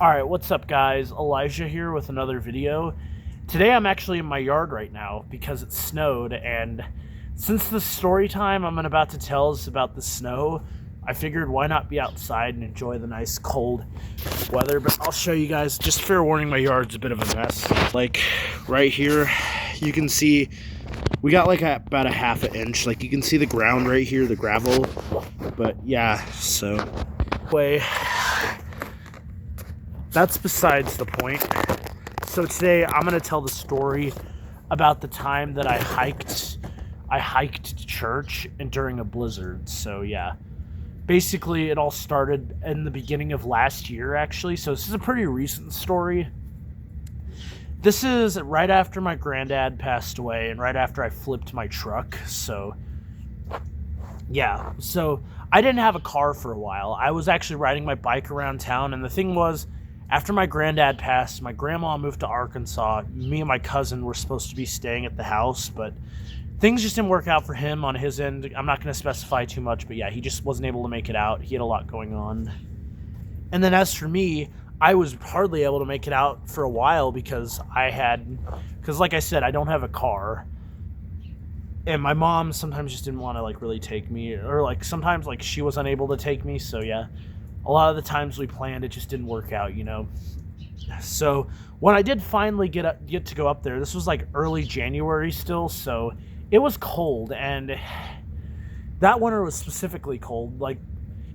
Alright, what's up guys? Elijah here with another video. Today I'm actually in my yard right now because it snowed, and since the story time I'm about to tell is about the snow, I figured why not be outside and enjoy the nice cold weather. But I'll show you guys, just fair warning, my yard's a bit of a mess. Like right here, you can see we got like about a half an inch. Like you can see the ground right here, the gravel. But yeah, so anyway, that's besides the point. So today I'm going to tell the story about the time that I hiked to church and during a blizzard. So yeah, basically it all started in the beginning of last year actually. So this is a pretty recent story. This is right after my granddad passed away and right after I flipped my truck. So yeah, so I didn't have a car for a while. I was actually riding my bike around town, and the thing was, after my granddad passed, my grandma moved to Arkansas. Me and my cousin were supposed to be staying at the house, but things just didn't work out for him on his end. I'm not going to specify too much, but yeah, he just wasn't able to make it out. He had a lot going on. And then as for me, I was hardly able to make it out for a while because like I said, I don't have a car. And my mom sometimes just didn't want to like really take me, or like sometimes like she was unable to take me. So yeah, a lot of the times we planned, it just didn't work out, you know. So when I did finally get to go up there, this was like early January still, so it was cold, and that winter was specifically cold. Like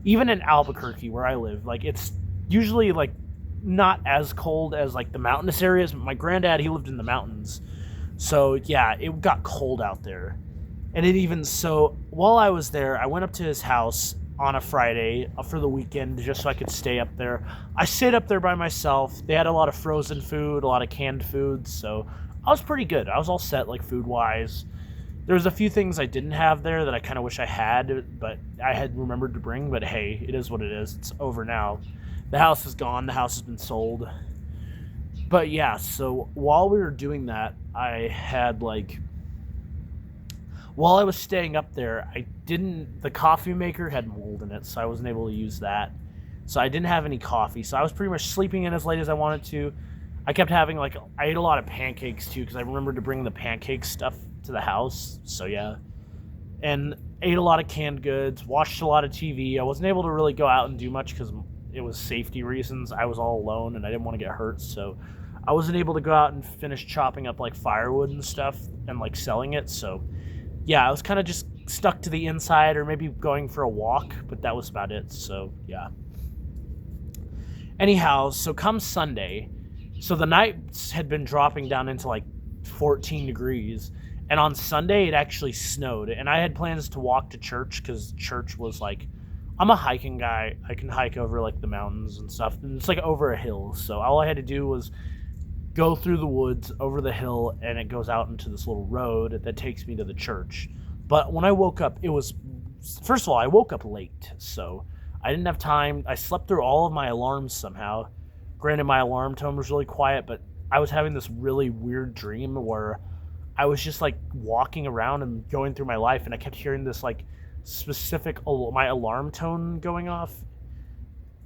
even in Albuquerque where I live, like it's usually like not as cold as like the mountainous areas. But my granddad, he lived in the mountains, so yeah, it got cold out there. And it even so, while I was there, I went up to his house on a Friday for the weekend just so I could stay up there. I stayed up there by myself. They had a lot of frozen food, a lot of canned food, so I was pretty good. I was all set, like food-wise. There was a few things I didn't have there that I kind of wish I had, but I had remembered to bring, but hey, it is what it is. It's over now. The house is gone. The house has been sold. But yeah, so while we were doing that, I had like... While I was staying up there, the coffee maker had mold in it, so I wasn't able to use that. So I didn't have any coffee, so I was pretty much sleeping in as late as I wanted to. I kept having, like, I ate a lot of pancakes, too, because I remembered to bring the pancake stuff to the house, so yeah. And ate a lot of canned goods, watched a lot of TV. I wasn't able to really go out and do much because it was safety reasons. I was all alone, and I didn't want to get hurt, so I wasn't able to go out and finish chopping up, like, firewood and stuff and, like, selling it, so... Yeah, I was kind of just stuck to the inside or maybe going for a walk, but that was about it, so yeah. Anyhow, so come Sunday, so the nights had been dropping down into like 14 degrees, and on Sunday it actually snowed, and I had plans to walk to church because church was like, I'm a hiking guy, I can hike over like the mountains and stuff, and it's like over a hill, so all I had to do was go through the woods, over the hill, and it goes out into this little road that takes me to the church. But when I woke up, first of all, I woke up late, so I didn't have time. I slept through all of my alarms somehow. Granted, my alarm tone was really quiet, but I was having this really weird dream where I was just like walking around and going through my life, and I kept hearing this like specific, my alarm tone going off.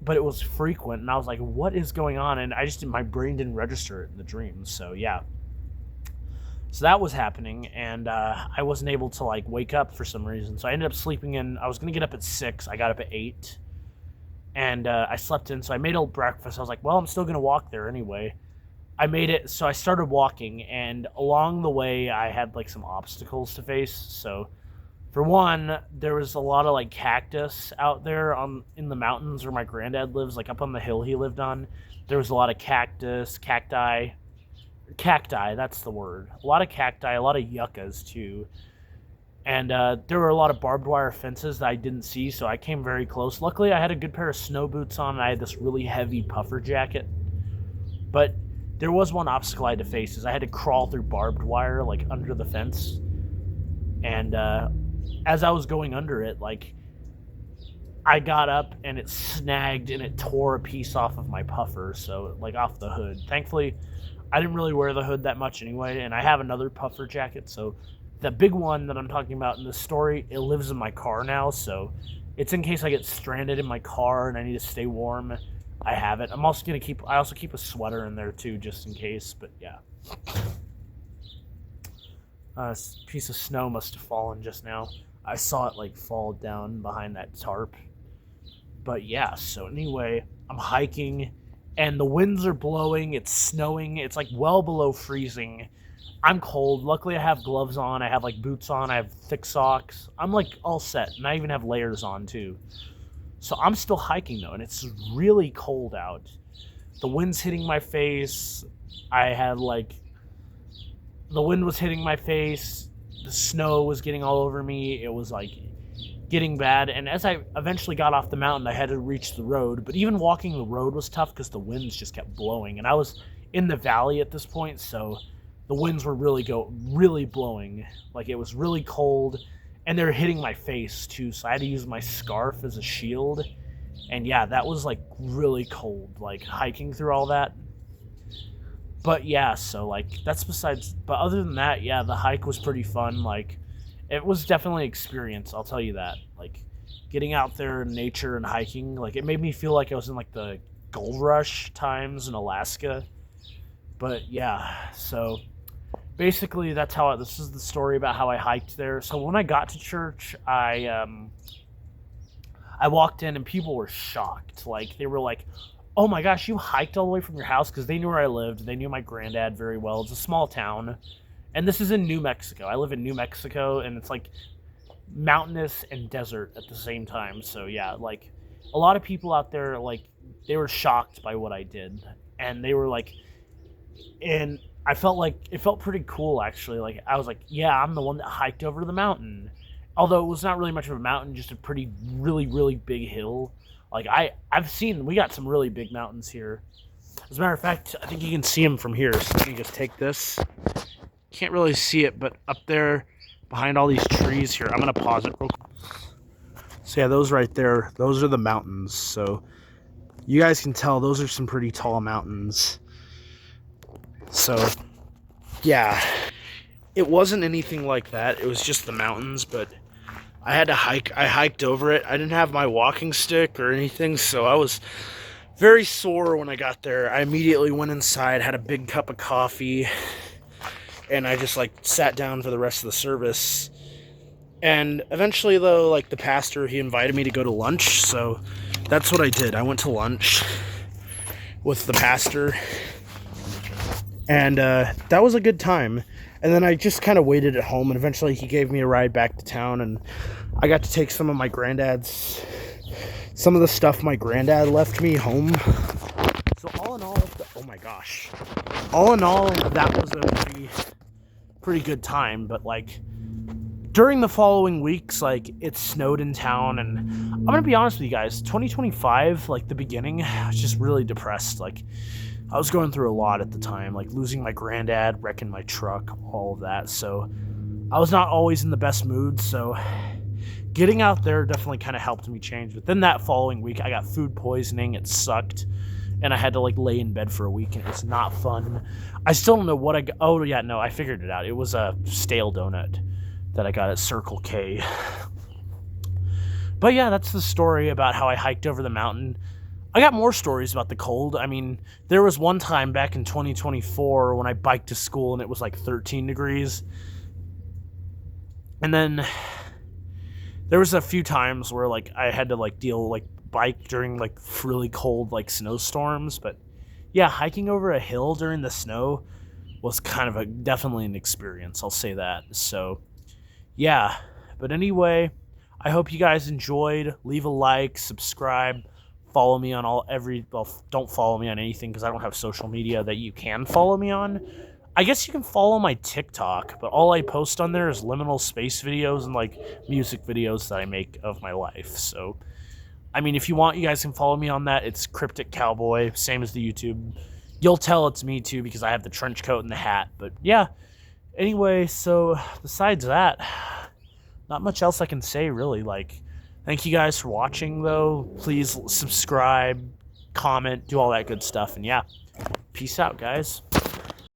But it was frequent, and I was like, what is going on? And my brain didn't register it in the dream, so yeah. So that was happening, and I wasn't able to, like, wake up for some reason. So I ended up sleeping in. I was going to get up at 6. I got up at 8. And I slept in, so I made a breakfast. I was like, well, I'm still going to walk there anyway. I made it, so I started walking, and along the way, I had, like, some obstacles to face, so... For one, there was a lot of, like, cactus out there in the mountains where my granddad lives, like, up on the hill he lived on. There was a lot of cacti, that's the word. A lot of cacti, a lot of yuccas, too. And there were a lot of barbed wire fences that I didn't see, so I came very close. Luckily, I had a good pair of snow boots on, and I had this really heavy puffer jacket. But there was one obstacle I had to face, is I had to crawl through barbed wire, like, under the fence. And, as I was going under it, like, I got up and it snagged and it tore a piece off of my puffer, so, like, off the hood. Thankfully, I didn't really wear the hood that much anyway, and I have another puffer jacket, so the big one that I'm talking about in this story, it lives in my car now, so it's in case I get stranded in my car and I need to stay warm. I have it. I'm also gonna I also keep a sweater in there too, just in case. But yeah, a piece of snow must have fallen just now. I saw it like fall down behind that tarp. But yeah, so anyway, I'm hiking, and the winds are blowing. It's snowing. It's like well below freezing. I'm cold. Luckily, I have gloves on. I have like boots on. I have thick socks. I'm like all set, and I even have layers on too. So I'm still hiking though, and it's really cold out. The wind's hitting my face. I had like the wind was hitting my face. The snow was getting all over me. It was like getting bad. And as I eventually got off the mountain, I had to reach the road. But even walking the road was tough because the winds just kept blowing. And I was in the valley at this point, so the winds were really blowing. Like it was really cold. And they were hitting my face too, so I had to use my scarf as a shield. And yeah, that was like really cold, like hiking through all that. But yeah, so like that's besides. But other than that, yeah, the hike was pretty fun. Like it was definitely an experience, I'll tell you that. Like getting out there in nature and hiking, like it made me feel like I was in like the gold rush times in Alaska. But yeah, so basically that's how this is the story about how I hiked there. So when I got to church, I walked in and people were shocked. Like they were like, "Oh my gosh, you hiked all the way from your house?" Because they knew where I lived. They knew my granddad very well. It's a small town, and this is in New Mexico. I live in New Mexico, and it's like mountainous and desert at the same time. So yeah, like a lot of people out there, like they were shocked by what I did, and they were like, and I felt like it felt pretty cool actually. Like I was like, yeah, I'm the one that hiked over the mountain. Although it was not really much of a mountain, just a pretty really big hill. Like we got some really big mountains here. As a matter of fact, I think you can see them from here. So let me just take this. Can't really see it, but up there behind all these trees here, I'm gonna pause it real quick. So yeah, those right there, those are the mountains. So you guys can tell those are some pretty tall mountains. So yeah, it wasn't anything like that. It was just the mountains, but I had to hike. I hiked over it. I didn't have my walking stick or anything, so I was very sore when I got there. I immediately went inside, had a big cup of coffee, and I just like sat down for the rest of the service. And eventually though, like the pastor, he invited me to go to lunch, so that's what I did. I went to lunch with the pastor, and that was a good time. And then I just kind of waited at home, and eventually he gave me a ride back to town, and I got to take some of the stuff my granddad left me home. So all in all, oh my gosh. All in all, that was a pretty good time, but like during the following weeks, like it snowed in town, and I'm gonna be honest with you guys, 2025, like the beginning, I was just really depressed. Like I was going through a lot at the time, like losing my granddad, wrecking my truck, all of that. So I was not always in the best mood. So getting out there definitely kind of helped me change. But then that following week, I got food poisoning. It sucked. And I had to like lay in bed for a week, and it was not fun. I still don't know what I got. Oh yeah, no, I figured it out. It was a stale donut that I got at Circle K. But yeah, that's the story about how I hiked over the mountain. I got more stories about the cold. I mean, there was one time back in 2024 when I biked to school and it was like 13 degrees. And then there was a few times where like I had to like bike during like really cold like snowstorms. But yeah, hiking over a hill during the snow was kind of definitely an experience. I'll say that. So yeah, but anyway, I hope you guys enjoyed. Leave a like, subscribe. Follow me on don't follow me on anything because I don't have social media that you can follow me on. I guess you can follow my TikTok, but all I post on there is liminal space videos and like music videos that I make of my life. So, I mean, if you want, you guys can follow me on that. It's Cryptic Cowboy, same as the YouTube. You'll tell it's me too because I have the trench coat and the hat. But yeah, anyway, so besides that, not much else I can say really. Like, thank you guys for watching, though. Please subscribe, comment, do all that good stuff. And yeah, peace out, guys.